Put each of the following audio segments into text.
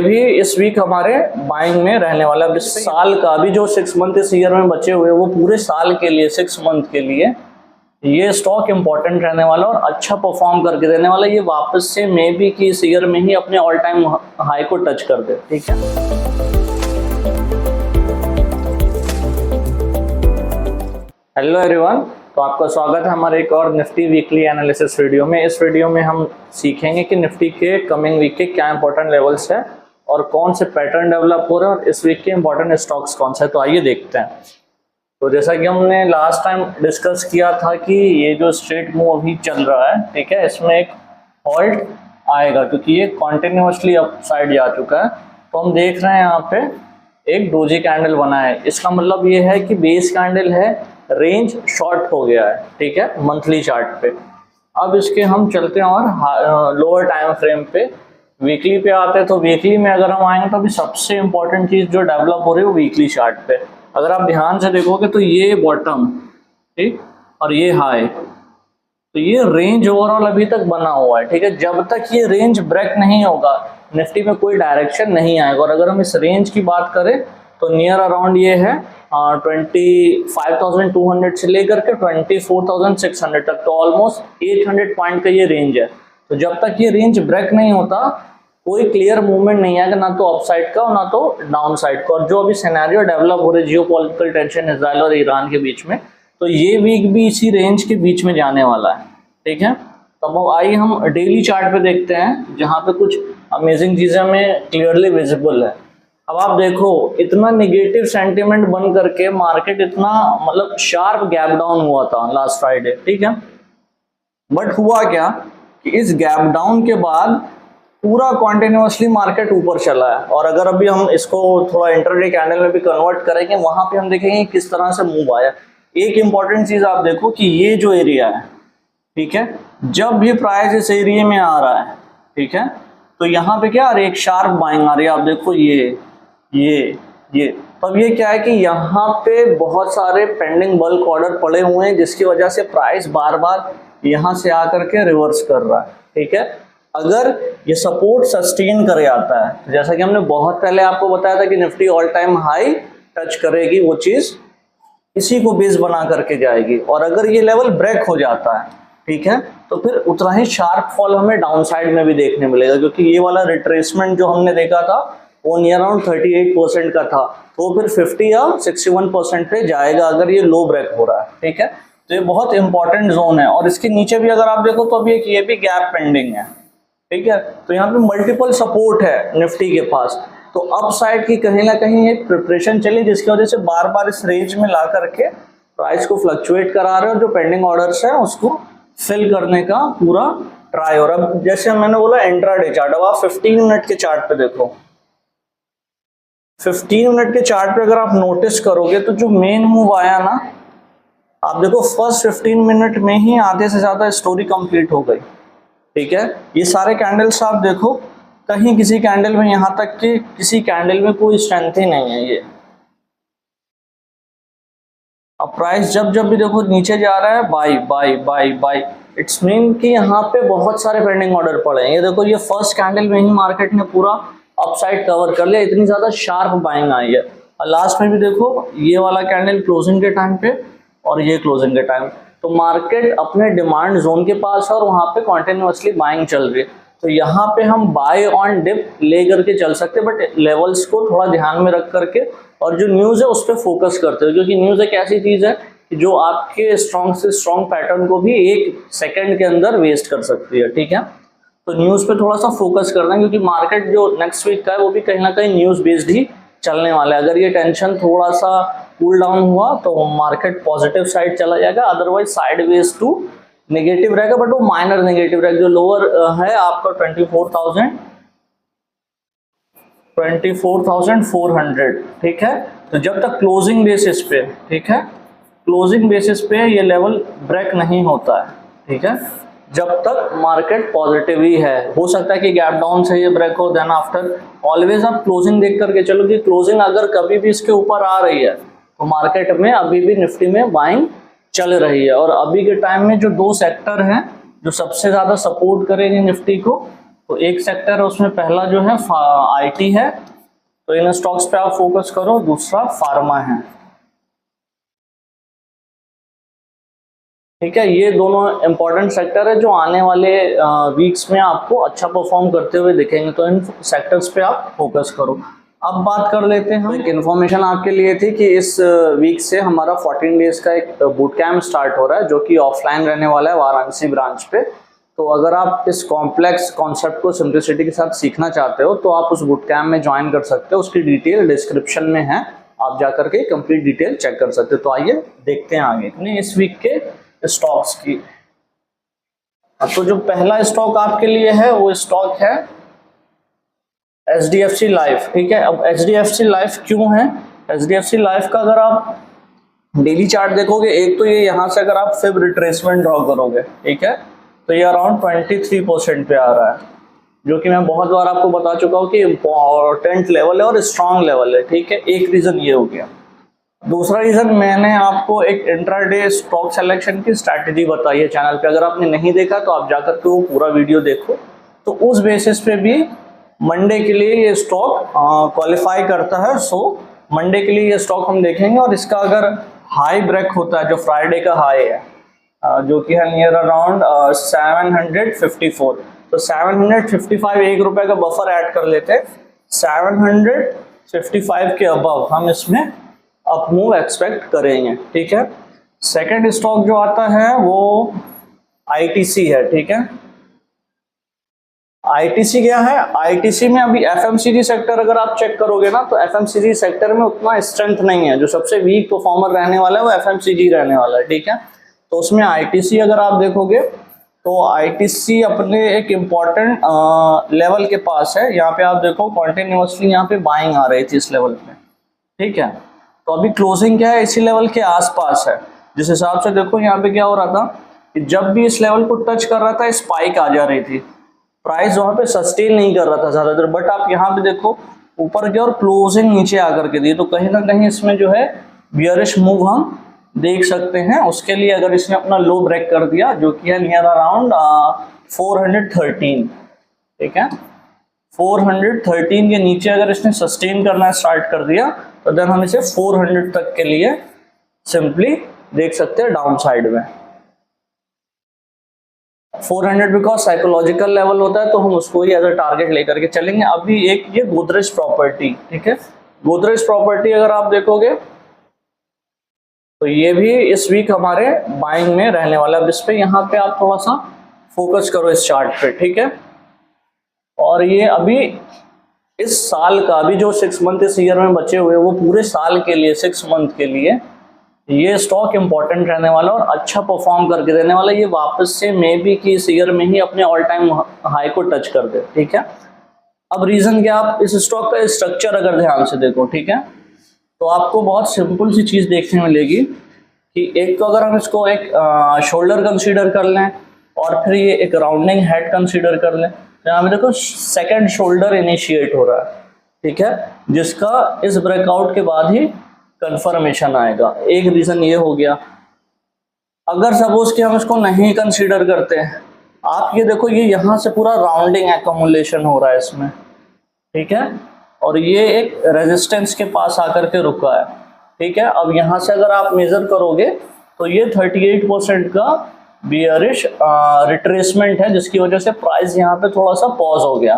भी इस वीक हमारे बाइंग में रहने वाला है। इस साल का अभी जो 6 मंथ इस ईयर में बचे हुए वो पूरे साल के लिए 6 मंथ के लिए ये स्टॉक इंपॉर्टेंट रहने वाला और अच्छा परफॉर्म करके देने वाला। ये वापस से मे बी कि इस ईयर में ही अपने ऑल टाइम हाई को टच कर दे। ठीक है, हेलो एवरीवन, तो आपका स्वागत है हमारे एक और निफ्टी वीकली एनालिसिस वीडियो में। इस वीडियो में हम सीखेंगे कि निफ्टी के कमिंग वीक के क्या इंपॉर्टेंट लेवल्स है और कौन से पैटर्न डेवलप हो रहे हैं और इस वीक के इंपॉर्टेंट स्टॉक्स कौन से है। तो आइए देखते हैं। तो जैसा कि हमने लास्ट टाइम डिस्कस किया था कि ये जो स्ट्रेट मूव अभी चल रहा है, ठीक है, इसमें एक हॉल्ट आएगा क्योंकि ये कॉन्टिन्यूसली अप साइड जा चुका है। तो हम देख रहे हैं यहाँ पे एक डोजी कैंडल बना है। इसका मतलब ये है कि बेस कैंडल है, रेंज शॉर्ट हो गया है, ठीक है, मंथली चार्ट पे। अब इसके हम चलते हैं और लोअर टाइम फ्रेम पे वीकली पे आते हैं। तो वीकली में अगर हम आएंगे तो अभी सबसे इंपॉर्टेंट चीज जो डेवलप हो रही है वो वीकली चार्ट पे। अगर आप ध्यान से देखोगे तो ये बॉटम, ठीक, और ये हाई, तो ये रेंज ओवरऑल अभी तक बना हुआ है, ठीक है। जब तक ये रेंज ब्रेक नहीं होगा निफ्टी में कोई डायरेक्शन नहीं आएगा। और अगर हम इस रेंज की बात करें तो नियर अराउंड ये है 25,200 से लेकर के 24,600 तक, तो ऑलमोस्ट 800 पॉइंट का ये रेंज है। तो जब तक ये रेंज ब्रेक नहीं होता कोई क्लियर मूवमेंट नहीं आएगा, ना तो अपसाइड का और ना तो डाउन साइड का। और जो अभी सिनेरियो डेवलप हो रहे जियोपॉलिटिकल टेंशन इजराइल और ईरान के बीच में, तो ये वीक भी इसी रेंज के बीच में जाने वाला है, ठीक है। तब अब आइए हम डेली चार्ट पे देखते हैं जहाँ पे कुछ अमेजिंग चीजें हमें क्लियरली विजिबल है। अब आप देखो इतना नेगेटिव सेंटीमेंट बन करके मार्केट इतना मतलब शार्प गैप डाउन हुआ था लास्ट फ्राइडे, ठीक है। बट हुआ क्या कि इस गैप डाउन के बाद पूरा कॉन्टिन्यूसली मार्केट ऊपर चला है। और अगर अभी हम इसको थोड़ा इंटरडे कैंडल में भी कन्वर्ट करेंगे वहां पे हम देखेंगे किस तरह से मूव आया। एक इंपॉर्टेंट चीज आप देखो कि ये जो एरिया है, ठीक है, जब भी प्राइस इस एरिया में आ रहा है, ठीक है, तो यहाँ पे क्या एक शार्प बाइंग आ रही है। आप देखो ये तब ये क्या है कि यहाँ पे बहुत सारे पेंडिंग बल्क ऑर्डर पड़े हुए हैं जिसकी वजह से प्राइस बार बार यहाँ से आकर के रिवर्स कर रहा है, ठीक है। अगर ये सपोर्ट सस्टेन करे आता है तो जैसा कि हमने बहुत पहले आपको बताया था कि Nifty all time high touch करेगी, वो चीज इसी को बेस बना करके जाएगी। और अगर ये लेवल ब्रेक हो जाता है, ठीक है, तो फिर उतना ही शार्प फॉल हमें डाउन साइड में भी देखने मिलेगा क्योंकि ये वाला रिट्रेसमेंट जो हमने देखा था वो नियर अराउंड 38% का था, तो फिर 50 या 61% पे जाएगा अगर ये लो ब्रेक हो रहा है, ठीक है। तो ये बहुत इंपॉर्टेंट जोन है। और इसके नीचे भी अगर आप देखो तो अभी एक ये भी गैप पेंडिंग है, ठीक है। तो यहाँ पे मल्टीपल सपोर्ट है निफ्टी के पास। तो अप साइड की कहीं ना कहीं एक प्रिपरेशन चली जिसकी वजह से बार बार इस रेंज में ला करके प्राइस को फ्लक्चुएट करा रहे हैं और जो पेंडिंग ऑर्डर्स है उसको फिल करने का पूरा ट्राई हो रहा है। जैसे मैंने बोला इंट्राडे चार्ट, अब आप 15 मिनट के चार्ट पे देखो। 15 मिनट के चार्ट पे अगर आप नोटिस करोगे तो जो मेन मूव आया ना, आप देखो फर्स्ट 15 मिनट में ही आधे से ज्यादा स्टोरी कंप्लीट हो गई, ठीक है। ये सारे कैंडल्स आप देखो, कहीं किसी कैंडल में, यहां तक कि किसी कैंडल में कोई स्ट्रेंथ ही नहीं है ये। अब प्राइस जब भी देखो नीचे जा रहा है by by by by, it's mean कि यहाँ पे बहुत सारे पेंडिंग ऑर्डर पड़े हैं। ये देखो ये फर्स्ट कैंडल में ही मार्केट ने पूरा अपसाइड कवर कर लिया, इतनी ज्यादा शार्प बाइंग आई है। और लास्ट में भी देखो ये वाला कैंडल क्लोजिंग के टाइम पे और ये क्लोजिंग के टाइम, तो मार्केट अपने डिमांड जोन के पास है और वहां पे कॉन्टिन्यूसली बाइंग चल रही है। तो यहाँ पे हम बाय ऑन डिप ले करके चल सकते हैं, बट लेवल्स को थोड़ा ध्यान में रख करके और जो न्यूज है उस पर फोकस करते हैं क्योंकि न्यूज एक ऐसी चीज है जो आपके स्ट्रॉन्ग से स्ट्रॉन्ग पैटर्न को भी 1 सेकंड के अंदर वेस्ट कर सकती है, ठीक है। तो न्यूज पे थोड़ा सा फोकस करना है क्योंकि मार्केट जो नेक्स्ट वीक का है वो भी कहीं ना कहीं न्यूज बेस्ड ही चलने वाला है। अगर ये टेंशन थोड़ा सा कूल डाउन हुआ तो मार्केट पॉजिटिव साइड चला जाएगा, अदरवाइज साइडवेज टू नेगेटिव रहेगा, बट वो माइनर नेगेटिव रहेगा। जो लोअर है आपका 24,400, ठीक है। तो जब तक क्लोजिंग बेसिस पे, ठीक है, क्लोजिंग बेसिस पे ये लेवल ब्रेक नहीं होता है, ठीक है, जब तक मार्केट पॉजिटिव ही है। हो सकता है कि गैप डाउन से ये ब्रेक हो, देन आफ्टर ऑलवेज आप क्लोजिंग देख करके चलो कि क्लोजिंग अगर कभी भी इसके ऊपर आ रही है तो मार्केट में अभी भी निफ्टी में बाइंग चल रही है। और अभी के टाइम में जो 2 सेक्टर हैं जो सबसे ज्यादा सपोर्ट करेंगे निफ्टी को, तो एक सेक्टर है उसमें पहला जो है आईटी है, तो इन स्टॉक्स पे आप फोकस करो। दूसरा फार्मा है, ठीक है। ये दोनों इंपॉर्टेंट सेक्टर है जो आने वाले वीक्स में आपको अच्छा परफॉर्म करते हुए दिखेंगे, तो इन सेक्टर्स पे आप फोकस करो। अब बात कर लेते हैं, एक इन्फॉर्मेशन आपके लिए थी कि इस वीक से हमारा 14 डेज का एक बूट कैंप स्टार्ट हो रहा है जो कि ऑफलाइन रहने वाला है वाराणसी ब्रांच पे। तो अगर आप इस कॉम्प्लेक्स कॉन्सेप्ट को सिंप्लिसिटी के साथ सीखना चाहते हो तो आप उस बूट कैंप में ज्वाइन कर सकते हो। उसकी डिटेल डिस्क्रिप्शन में है, आप जाकर के कंप्लीट डिटेल चेक कर सकते हो। तो आइए देखते हैं आगे इस वीक के स्टॉक्स की। तो जो पहला स्टॉक आपके लिए है वो स्टॉक है HDFC लाइफ, ठीक है। अब HDFC लाइफ क्यों है? HDFC लाइफ का अगर आप डेली चार्ट देखोगे, एक तो ये यहाँ से अगर आप फिब रिट्रेसमेंट ड्रॉ करोगे, ठीक है, तो ये अराउंड 23% पे आ रहा है, जो कि मैं बहुत बार आपको बता चुका हूँ कि इम्पोर्टेंट लेवल है और स्ट्रॉन्ग लेवल है, ठीक है। एक रीजन ये हो गया। दूसरा रीजन, मैंने आपको एक इंट्राडे स्टॉक सिलेक्शन की स्ट्रैटेजी बताई है चैनल पे, अगर आपने नहीं देखा तो आप जाकर के वो पूरा वीडियो देखो। तो उस बेसिस पे भी मंडे के लिए ये स्टॉक क्वालिफाई करता है। सो मंडे के लिए ये स्टॉक हम देखेंगे, और इसका अगर हाई ब्रेक होता है, जो फ्राइडे का हाई है जो कि है नियर अराउंड 754, तो 755 1 रुपए का बफर ऐड कर लेते हैं। 755 के अबव हम इसमें अप मूव एक्सपेक्ट करेंगे, ठीक है। सेकंड स्टॉक जो आता है वो ITC है, ठीक है। ITC क्या है? ITC में अभी FMCG सेक्टर अगर आप चेक करोगे ना, तो FMCG सेक्टर में उतना स्ट्रेंथ नहीं है। जो सबसे वीक परफॉर्मर रहने वाला है वो FMCG रहने वाला है, ठीक है। तो उसमें ITC अगर आप देखोगे तो ITC अपने एक इम्पॉर्टेंट लेवल के पास है। यहाँ पे आप देखो कॉन्टिन्यूसली यहाँ पे बाइंग आ रही थी इस लेवल पे, ठीक है। तो अभी क्लोजिंग क्या है, इसी लेवल के आसपास है। जिस हिसाब से देखो यहाँ पे क्या हो रहा था कि जब भी इस लेवल को टच कर रहा था स्पाइक आ जा रही थी, प्राइस वहां पे सस्टेन नहीं कर रहा था ज्यादा देर। बट आप यहाँ पे देखो ऊपर गया और क्लोजिंग नीचे आकर के दी, तो कहीं ना कहीं इसमें जो है बियरिश मूव हम देख सकते हैं। उसके लिए अगर इसने अपना लो ब्रेक कर दिया जो कि है नियर अराउंड 413, ठीक है, 413 के नीचे अगर इसने सस्टेन करना स्टार्ट कर दिया तो देन हम इसे 400 तक के लिए सिंपली देख सकते हैं डाउन साइड में। 400 बिकॉज साइकोलॉजिकल लेवल होता है, तो हम उसको ही एज अ टारगेट लेकर के चलेंगे। अभी एक ये गोदरेज प्रॉपर्टी, ठीक है, गोदरेज प्रॉपर्टी अगर आप देखोगे तो ये भी इस वीक हमारे बाइंग में रहने वाला है। इस पे यहाँ पे आप थोड़ा सा फोकस करो इस चार्ट पे, ठीक है। और ये अभी इस साल का अभी जो 6 मंथ इस ईयर में बचे हुए वो पूरे साल के लिए 6 मंथ के लिए ये स्टॉक इंपॉर्टेंट रहने वाला और अच्छा परफॉर्म करके रहने वाला। ये वापस से मे बी कि इस ईयर में ही अपने ऑल टाइम हाई को टच कर दे, ठीक है। अब रीजन क्या, आप इस स्टॉक का स्ट्रक्चर अगर ध्यान से देखो, ठीक है, तो आपको बहुत सिंपल सी चीज देखने मिलेगी कि एक तो अगर हम इसको एक शोल्डर कंसीडर कर लें और फिर ये एक राउंडिंग हेड कंसीडर कर लें, तो यहाँ पे देखो सेकंड शोल्डर इनिशिएट हो रहा है, ठीक है, जिसका इस ब्रेकआउट के बाद ही कंफर्मेशन आएगा। एक रीजन ये हो गया। अगर सपोज कि हम इसको नहीं कंसीडर करते हैं, आप ये देखो ये यहाँ से पूरा राउंडिंग एक्यूमुलेशन हो रहा है इसमें, ठीक है, और ये एक रेजिस्टेंस के पास आकर के रुका है, ठीक है। अब यहाँ से अगर आप मेजर करोगे तो ये 38% का बियरिश रिट्रेसमेंट है, जिसकी वजह से प्राइस यहाँ पे थोड़ा सा पॉज हो गया,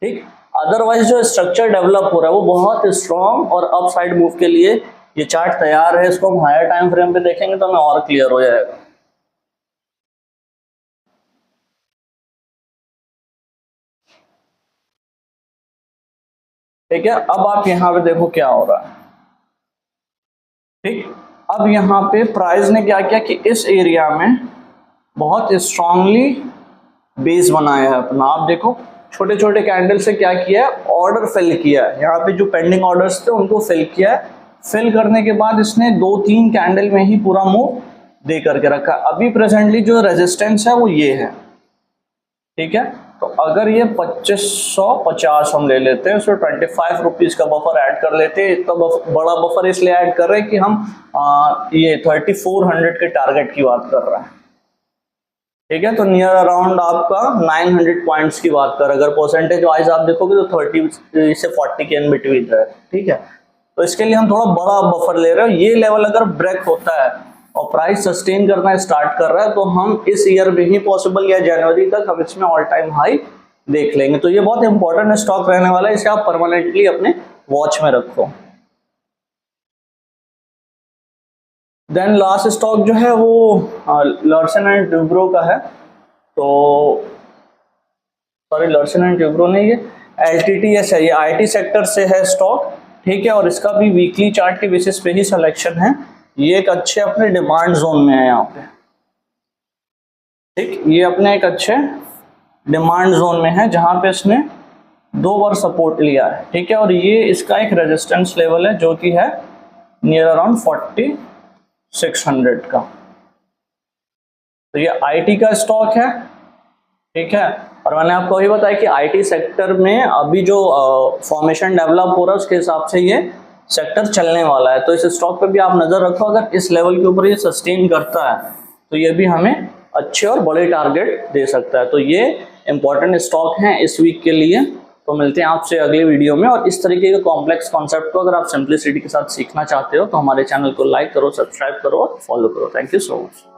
ठीक। अदरवाइज जो स्ट्रक्चर डेवलप हो रहा है वो बहुत स्ट्रॉन्ग और अप साइड मूव के लिए ये चार्ट तैयार है। इसको हम हायर टाइम फ्रेम पे देखेंगे तो हमें और क्लियर हो जाएगा। ठीक है, अब आप यहाँ पे देखो क्या हो रहा है, ठीक। अब यहाँ पे प्राइस ने क्या किया कि इस एरिया में बहुत स्ट्रांगली बेस बनाया है अपना। आप देखो छोटे छोटे कैंडल से क्या किया है, ऑर्डर फिल किया है। यहाँ पे जो पेंडिंग ऑर्डर्स थे उनको फिल किया है। फिल करने के बाद इसने 2-3 कैंडल में ही पूरा मूव दे करके रखा। अभी प्रेजेंटली जो रेजिस्टेंस है वो ये है, ठीक है। तो अगर ये 2550 हम ले लेते हैं, उसमें 25 रुपीज का बफर ऐड कर लेते हैं। इतना बड़ा बफर इसलिए ऐड कर रहे हैं कि हम ये 3400 के टारगेट की बात कर रहे हैं। ठीक है। तो नियर अराउंड आपका 900 पॉइंट्स की बात कर, अगर परसेंटेज वाइज आप देखोगे तो 30 से 40 के इन बिटवीन है। ठीक है, तो इसके लिए हम थोड़ा बड़ा बफर ले रहे हैं। ये लेवल अगर ब्रेक होता है और प्राइस सस्टेन करना स्टार्ट कर रहा है तो हम इस ईयर में ही पॉसिबल या जनवरी तक हम इसमें ऑल टाइम हाई देख लेंगे। तो ये बहुत इंपॉर्टेंट स्टॉक रहने वाला है, इसे आप परमानेंटली अपने वॉच में रखो। देन लास्ट स्टॉक जो है वो लर्सन एंड ट्यूब्रो का है। तो सॉरी, लर्सन एंड ट्यूब्रो नहीं, ये LTTS है, ये IT सेक्टर से है स्टॉक। ठीक है, और इसका भी वीकली चार्ट के बेसिस पे ही सिलेक्शन है। ये एक अच्छे अपने डिमांड जोन में है यहाँ पे। ठीक, ये अपने एक अच्छे डिमांड जोन में है जहां पे इसने 2 बार सपोर्ट लिया है। ठीक है, और ये इसका एक रेजिस्टेंस लेवल है जो कि है नियर अराउंड 4600 का। तो ये IT का स्टॉक है। ठीक है, और मैंने आपको वही बताया कि IT सेक्टर में अभी जो फॉर्मेशन डेवलप हो रहा है उसके हिसाब से ये सेक्टर चलने वाला है। तो इस स्टॉक पे भी आप नजर रखो, अगर इस लेवल के ऊपर ये सस्टेन करता है तो ये भी हमें अच्छे और बड़े टारगेट दे सकता है। तो ये इंपॉर्टेंट स्टॉक हैं इस वीक के लिए। तो मिलते हैं आपसे अगले वीडियो में। और इस तरीके के कॉम्प्लेक्स कॉन्सेप्ट को अगर आप सिंप्लिसिटी के साथ सीखना चाहते हो तो हमारे चैनल को लाइक करो, सब्सक्राइब करो और फॉलो करो। Thank you so much.